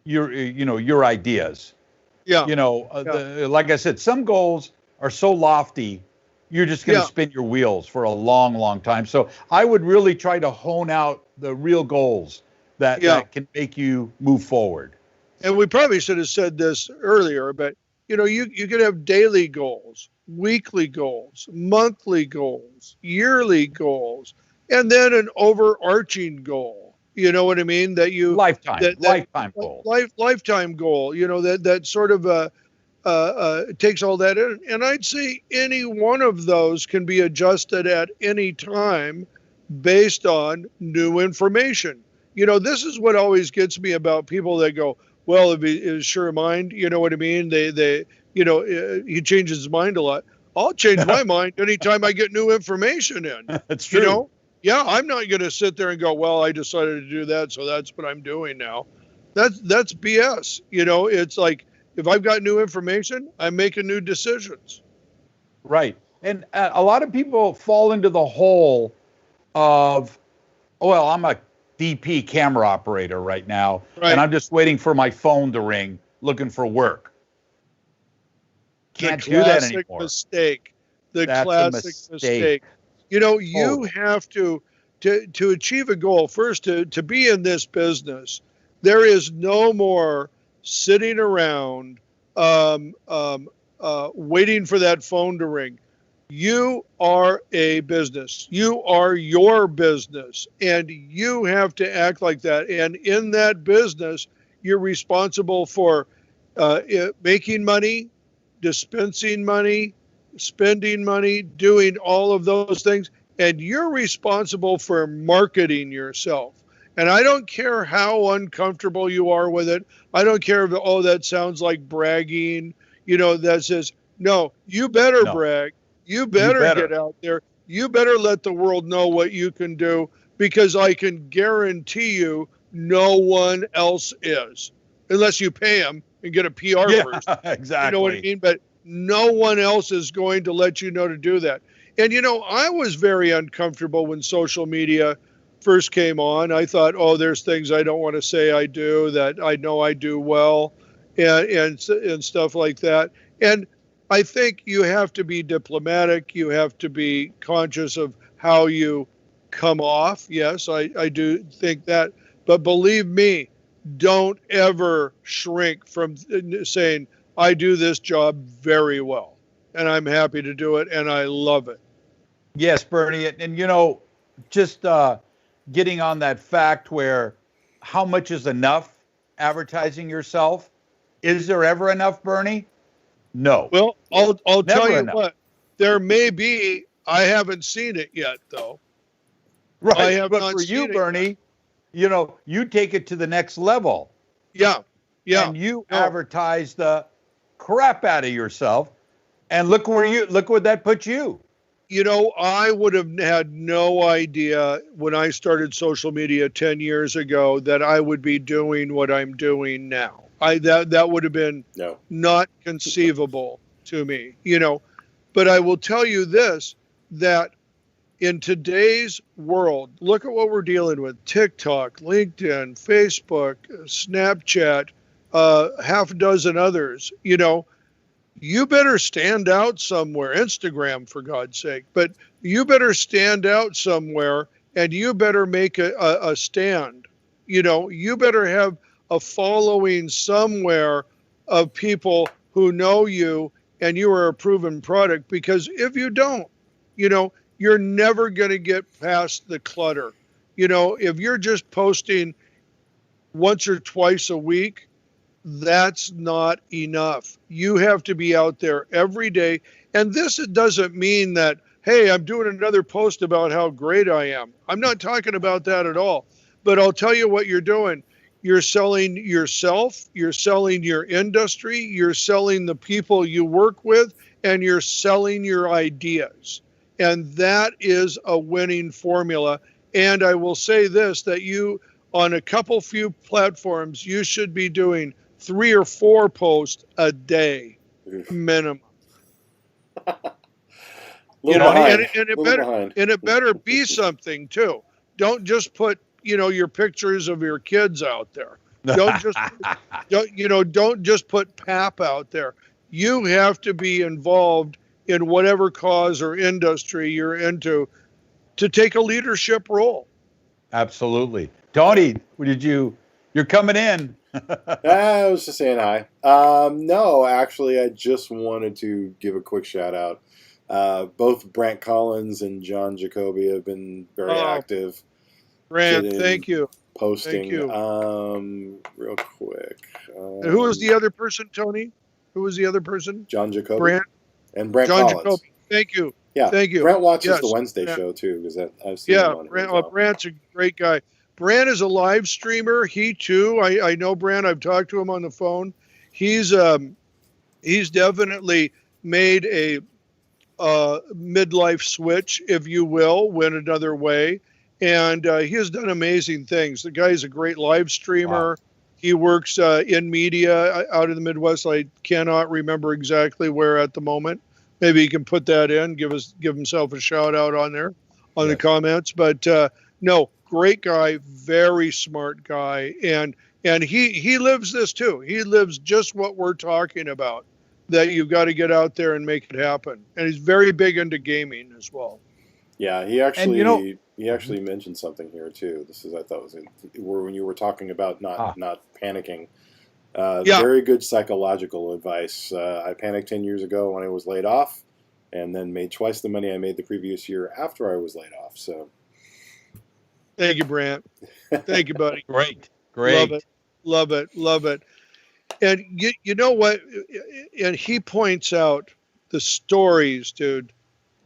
your ideas. Like I said, some goals are so lofty, you're just going to spin your wheels for a long, long time. So I would really try to hone out the real goals that can make you move forward. And we probably should have said this earlier, but you could have daily goals, weekly goals, monthly goals, yearly goals, and then an overarching goal. You know what I mean? That you lifetime goal. Lifetime goal. That sort of takes all that in. And I'd say any one of those can be adjusted at any time based on new information. This is what always gets me about people that go, well, if he is sure of mind, you know what I mean? He changes his mind a lot. I'll change my mind anytime I get new information in. That's true. Yeah, I'm not going to sit there and go, well, I decided to do that, so that's what I'm doing now. That's BS. It's like, if I've got new information, I'm making new decisions. Right. And a lot of people fall into the hole of, well, I'm a DP camera operator right now, and I'm just waiting for my phone to ring looking for work. Can't do that anymore. Mistake. That's classic mistake. You have to achieve a goal first, to be in this business. There is no more sitting around waiting for that phone to ring. You are a business. You are your business, and you have to act like that. And in that business, you're responsible for making money, dispensing money, spending money, doing all of those things. And you're responsible for marketing yourself. And I don't care how uncomfortable you are with it. I don't care if, that sounds like bragging, that says, no, you better brag. You better get out there. You better let the world know what you can do, because I can guarantee you no one else is, unless you pay them and get a PR person. Exactly. You know what I mean? But no one else is going to let you know to do that. And, I was very uncomfortable when social media first came on. I thought, there's things I don't want to say I do that I know I do well, and stuff like that. And I think you have to be diplomatic. You have to be conscious of how you come off. Yes, I do think that. But believe me, don't ever shrink from saying, I do this job very well, and I'm happy to do it, and I love it. Yes, Bernie. And, just getting on that fact where how much is enough advertising yourself? Is there ever enough, Bernie? No. Well, I'll tell you what, there may be. I haven't seen it yet, though. Right. I have but for you, Bernie, you take it to the next level. Yeah. And you advertise the crap out of yourself, and look where that puts you. I would have had no idea when I started social media 10 years ago that I would be doing what I'm doing now. That would have been not conceivable to me, But I will tell you this, that in today's world, look at what we're dealing with: TikTok, LinkedIn, Facebook, Snapchat, half a dozen others, you know, you better stand out somewhere. Instagram, for God's sake, but you better stand out somewhere, and you better make a stand. You know, you better have a following somewhere of people who know you and you are a proven product. Because if you don't, you know, you're never going to get past the clutter. You know, if you're just posting once or twice a week, that's not enough. You have to be out there every day. And this doesn't mean that, hey, I'm doing another post about how great I am. I'm not talking about that at all. But I'll tell you what you're doing. You're selling yourself, you're selling your industry, you're selling the people you work with, and you're selling your ideas. And that is a winning formula. And I will say this, that you, on a couple few platforms, you should be doing 3 or 4 posts a day minimum. You know, and it better be something too. Don't just put, you know, your pictures of your kids out there. Don't just put pap out there. You have to be involved in whatever cause or industry you're into to take a leadership role. Absolutely. Tony, you're coming in. I was just saying hi. No, actually, I just wanted to give a quick shout out. Both Brant Collins and John Jacoby have been very active. Brant, thank you. Posting. Thank you. Real quick. And who was the other person, Tony? Who was the other person? John Jacoby. Brant. And Brant John Collins. Jacoby. Thank you. Yeah. Thank you. Brant watches the Wednesday show too, because I've seen him on Brant, here as well. Brant's a great guy. Brant is a live streamer. He too. I know Brant. I've talked to him on the phone. He's definitely made a midlife switch, if you will, went another way, and he has done amazing things. The guy's a great live streamer. Wow. He works in media out in the Midwest. I cannot remember exactly where at the moment. Maybe he can put that in. Give himself a shout out on there, on the comments. But no. Great guy, very smart guy, and he lives this too. He lives just what we're talking about, that you've got to get out there and make it happen. And he's very big into gaming as well. Yeah, he actually mentioned something here too. I thought was when you were talking about not panicking. Very good psychological advice. I panicked 10 years ago when I was laid off, and then made twice the money I made the previous year after I was laid off. So. Thank you, Brant. Thank you, buddy. Great. Love it. And you know what? And he points out the stories, dude,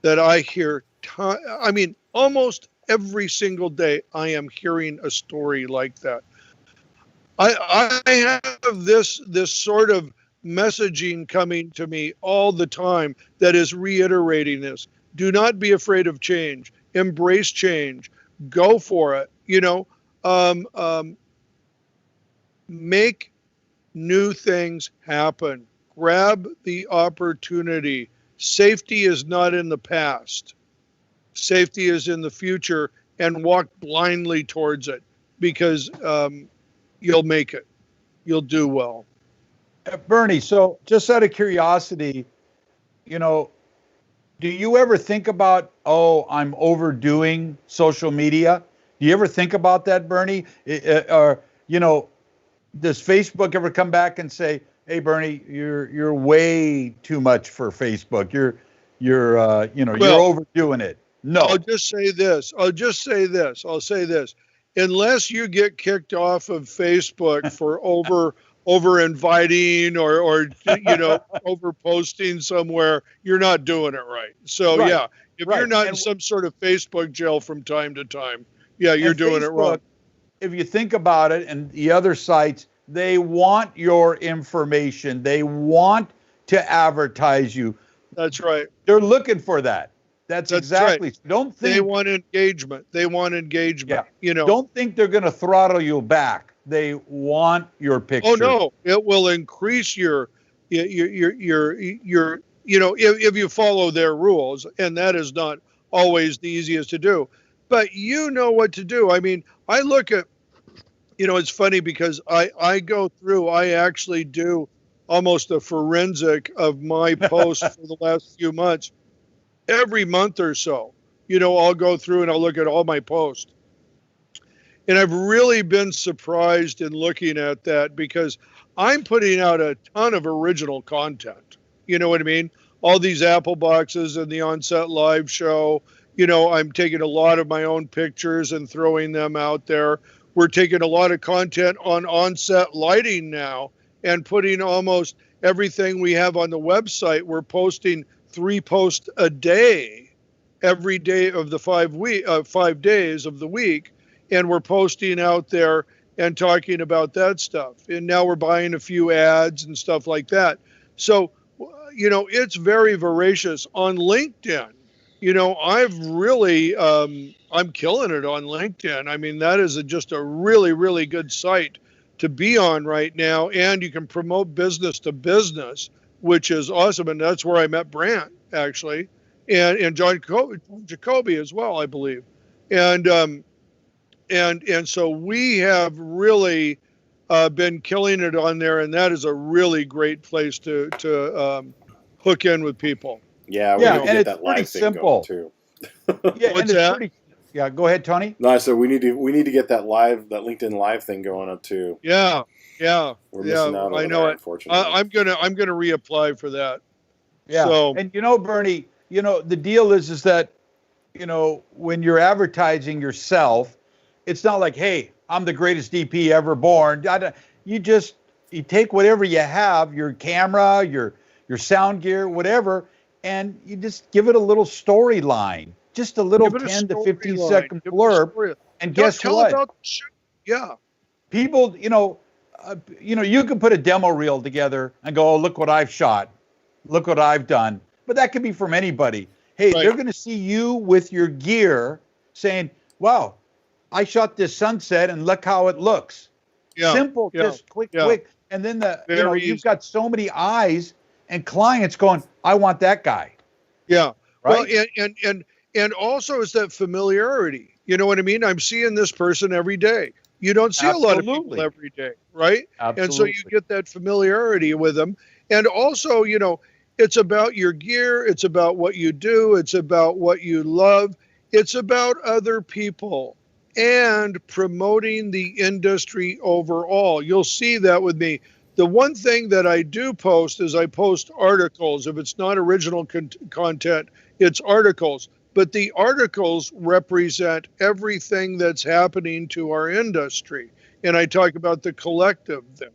that I hear. I mean, almost every single day I am hearing a story like that. I have this sort of messaging coming to me all the time that is reiterating this. Do not be afraid of change. Embrace change. Go for it. You know, make new things happen. Grab the opportunity. Safety is not in the past. Safety is in the future, and walk blindly towards it, because you'll make it. You'll do well. Burnie, so just out of curiosity, you know, do you ever think about, I'm overdoing social media? Do you ever think about that, Burnie? Or, you know, does Facebook ever come back and say, "Hey, Burnie, you're way too much for Facebook. You're overdoing it"? No. I'll say this. I'll say this. Unless you get kicked off of Facebook for over inviting or you know, over posting somewhere, you're not doing it right. So if you're not in some sort of Facebook jail from time to time, you're doing it wrong. If you think about it, and the other sites, they want your information. They want to advertise you. That's right. They're looking for that. That's exactly. Right. Don't think they want engagement. Yeah. You know. Don't think they're going to throttle you back. They want your picture. Oh no, it will increase your you know, if you follow their rules, and that is not always the easiest to do. But you know what to do. I mean, I look at, It's funny because I go through, I actually do almost a forensic of my posts for the last few months. Every month or so, I'll go through and I'll look at all my posts. And I've really been surprised in looking at that because I'm putting out a ton of original content. You know what I mean? All these Apple boxes and the Onset Live show. I'm taking a lot of my own pictures and throwing them out there. We're taking a lot of content on onset lighting now and putting almost everything we have on the website. We're posting 3 posts a day, every day of the 5 days of the week. And we're posting out there and talking about that stuff. And now we're buying a few ads and stuff like that. So, it's very voracious on LinkedIn. I've really, I'm killing it on LinkedIn. I mean, that is just a really, really good site to be on right now. And you can promote business to business, which is awesome. And that's where I met Brant, actually, and John Jacoby as well, I believe. And so we have really been killing it on there. And that is a really great place to hook in with people. Yeah, we need to get that live thing going too. Yeah, What's and it's that? pretty. Yeah, go ahead, Tony. No, so we need to get that LinkedIn live thing going up too. Yeah. We're missing out on I know that, it. unfortunately. I'm gonna reapply for that. Yeah, So, and Bernie, the deal is that, when you're advertising yourself, it's not like, hey, I'm the greatest DP ever born. You take whatever you have, your camera, your sound gear, whatever, and you just give it a little storyline, just a little 10 to 15 second blurb. And guess what? About the show. Yeah. People, you can put a demo reel together and go, oh, look what I've shot. Look what I've done. But that could be from anybody. Hey, Right. They're going to see you with your gear saying, wow, I shot this sunset and look how it looks. Yeah. Simple, Yeah. just quick. And then Very you've easy. got so many eyes and clients going, I want that guy. Yeah. Right? Well, and also it's that familiarity. You know what I mean? I'm seeing this person every day. You don't see a lot of Absolutely. people every day, right? Absolutely. And so you get that familiarity with them. And also, it's about your gear. It's about what you do. It's about what you love. It's about other people and promoting the industry overall. You'll see that with me. The one thing that I do post is I post articles. If it's not original content, it's articles. But the articles represent everything that's happening to our industry. And I talk about the collective there.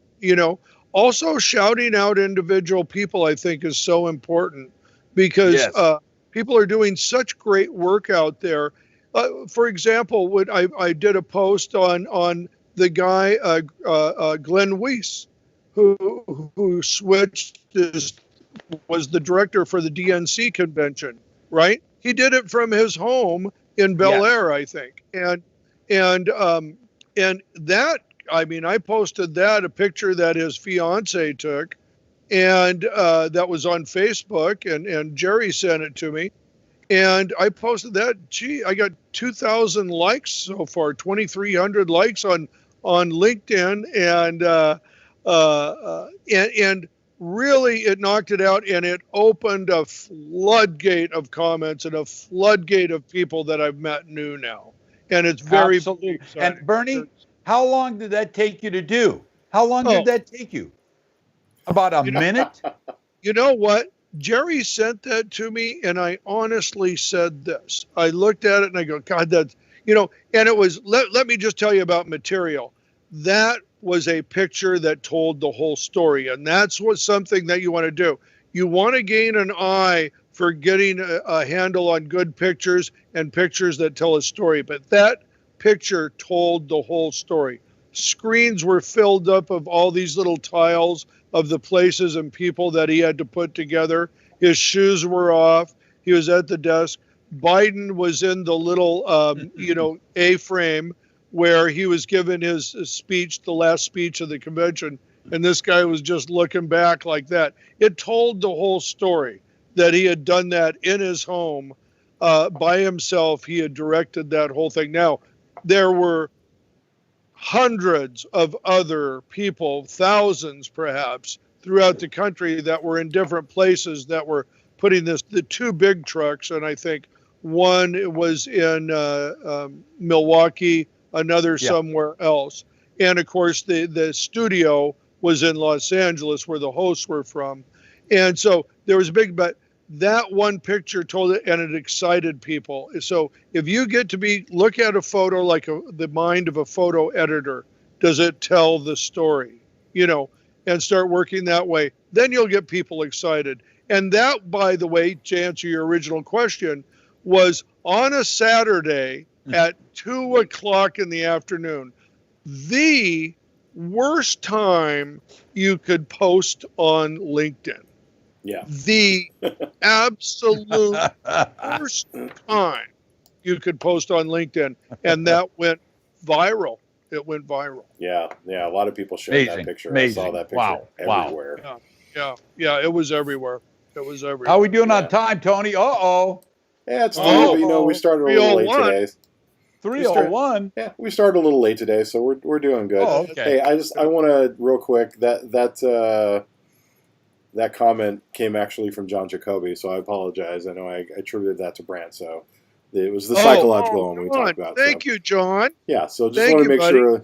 Also, shouting out individual people, I think, is so important because Yes. people are doing such great work out there. For example, when I did a post on the guy, Glenn Weiss, who switched, was the director for the DNC convention, right? He did it from his home in Bel Air, I think. And that, I posted that, a picture that his fiance took, and that was on Facebook, and Jerry sent it to me. And I posted that. Gee, I got 2,000 likes so far, 2,300 likes on LinkedIn, and really it knocked it out, and it opened a floodgate of comments and a floodgate of people that I've met new now, and it's very Absolutely. exciting. And Bernie, how long did that take you to do? How long did that take you? About a minute? You know what? Jerry sent that to me, and I honestly said this. I looked at it and I go, God, that's, and it was, let me just tell you about material. That was a picture that told the whole story. And that's something that you want to do. You want to gain an eye for getting a handle on good pictures and pictures that tell a story. But that picture told the whole story. Screens were filled up of all these little tiles of the places and people that he had to put together. His shoes were off. He was at the desk. Biden was in the little, A-frame where he was giving his speech, the last speech of the convention. And this guy was just looking back like that. It told the whole story that he had done that in his home by himself. He had directed that whole thing. Now, there were hundreds of other people, thousands perhaps, throughout the country that were in different places that were putting the two big trucks. And I think one was in Milwaukee, another somewhere else. And of course, the studio was in Los Angeles where the hosts were from. And so there was a big, but that one picture told it, and it excited people. So if you get to look at a photo like the mind of a photo editor, does it tell the story, and start working that way, then you'll get people excited. And that, by the way, to answer your original question, was on a Saturday at 2:00 in the afternoon, the worst time you could post on LinkedIn. Yeah. The absolute worst time you could post on LinkedIn. And that went viral. It went viral. Yeah. A lot of people shared that picture. Amazing. I saw that picture everywhere. Yeah. It was everywhere. How are we doing on time, Tony? Uh-oh. Yeah, it's but we started a little late today. 3:01. Yeah, we started a little late today, so we're doing good. Oh, okay. Hey, I want to real quick that comment came actually from John Jacoby, so I apologize. I know I attributed that to Brant, so it was the psychological one we talked about. Thank you, John. Yeah, so just want to make sure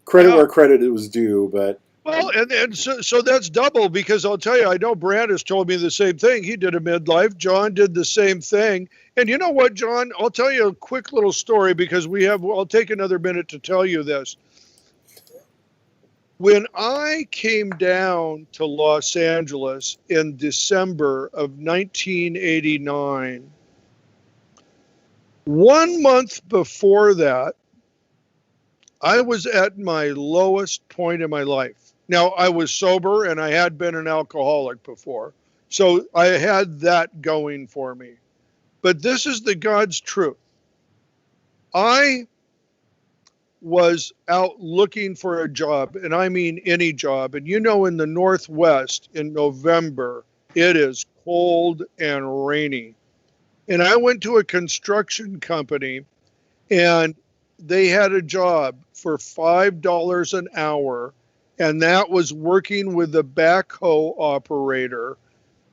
credit where credit it was due, but. Well, and so that's double, because I'll tell you, I know Brant has told me the same thing. He did a midlife. John did the same thing. And you know what, John? I'll tell you a quick little story, because I'll take another minute to tell you this. When I came down to Los Angeles in December of 1989, 1 month before that, I was at my lowest point in my life. Now, I was sober and I had been an alcoholic before, so I had that going for me. But this is the God's truth. I was out looking for a job, and I mean any job. And in the Northwest in November, it is cold and rainy. And I went to a construction company, and they had a job for $5 an hour. And that was working with the backhoe operator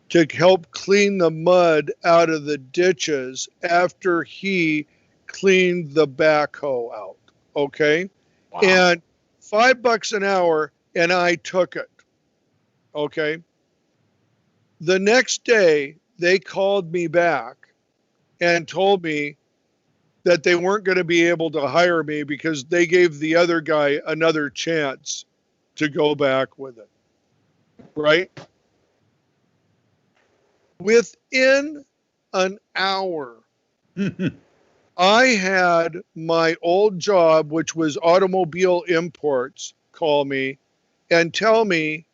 to help clean the mud out of the ditches after he cleaned the backhoe out. Okay. Wow. And $5 an hour, and I took it. Okay. The next day, they called me back and told me that they weren't going to be able to hire me because they gave the other guy another chance to go back with it. Right? Within an hour, I had my old job, which was automobile imports, call me and tell me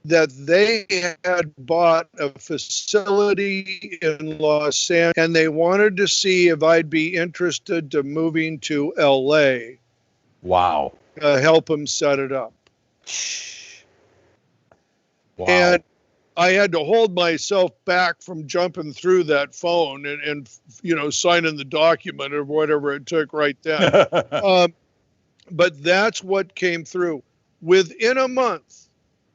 that they had bought a facility in Los Angeles and they wanted to see if I'd be interested to moving to LA. Wow. Help them set it up. Wow. And I had to hold myself back from jumping through that phone and signing the document or whatever it took right then. But that's what came through. Within a month,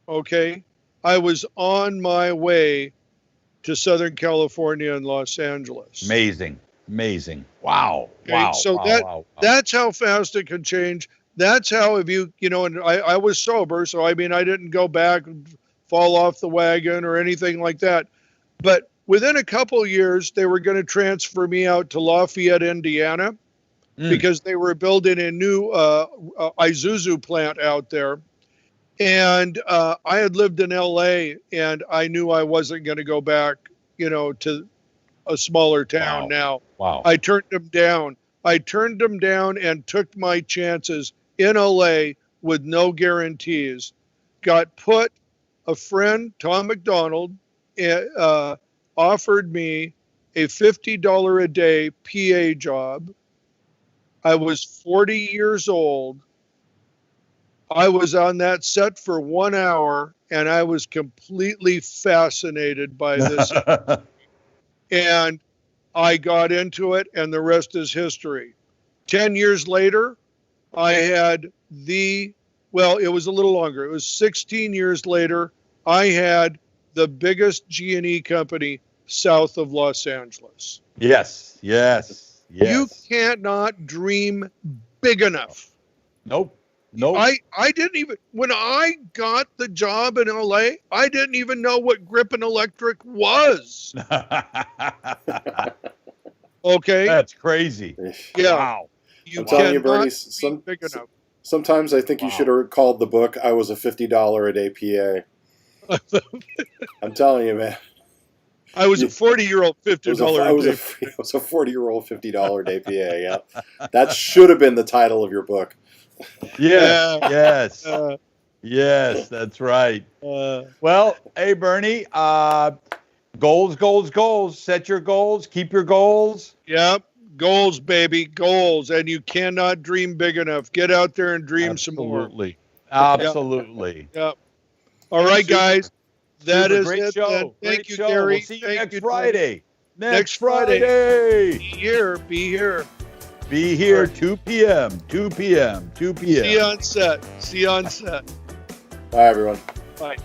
okay, I was on my way to Southern California and Los Angeles. Amazing. Wow. Okay, Wow. So wow. That's how fast it could change. That's how, if and I was sober, so I didn't go back and fall off the wagon or anything like that. But within a couple of years, they were going to transfer me out to Lafayette, Indiana, because they were building a new Isuzu plant out there. And I had lived in LA, and I knew I wasn't going to go back, to a smaller town now. Wow. I turned them down. And took my chances in LA with no guarantees. Got put, a friend, Tom McDonald, offered me a $50 a day PA job. I was 40 years old. I was on that set for 1 hour, and I was completely fascinated by this. And I got into it, and the rest is history. 10 years later, I had it was a little longer. It was 16 years later. I had the biggest G&E company south of Los Angeles. Yes, yes, yes. You cannot dream big enough. Nope. I didn't even, when I got the job in LA, I didn't even know what Grip and Electric was. Okay. That's crazy. Yeah. Wow. You I'm telling you, cannot Bernie, dream big enough. sometimes I think you should have called the book I Was a $50 a Day PA. I'm telling you, man. I was a 40-year-old $50 I was a 40-year-old $50 a day PA, yeah. That should have been the title of your book. Yeah. Yes. Uh, Yes, that's right. Well, hey, Bernie, goals. Set your goals. Keep your goals. Yep. Goals, baby. Goals. And you cannot dream big enough. Get out there and dream some more. Absolutely. Yep. All right, guys. That Super, is great it. show. Then. Thank Great you, show. Gary. We'll see you Thank next you, Friday. Next Friday. Friday. Be here. Be here. Be here, 2 p.m. 2 p.m. 2 p.m. See you on set. See you on set. Bye, everyone. Bye.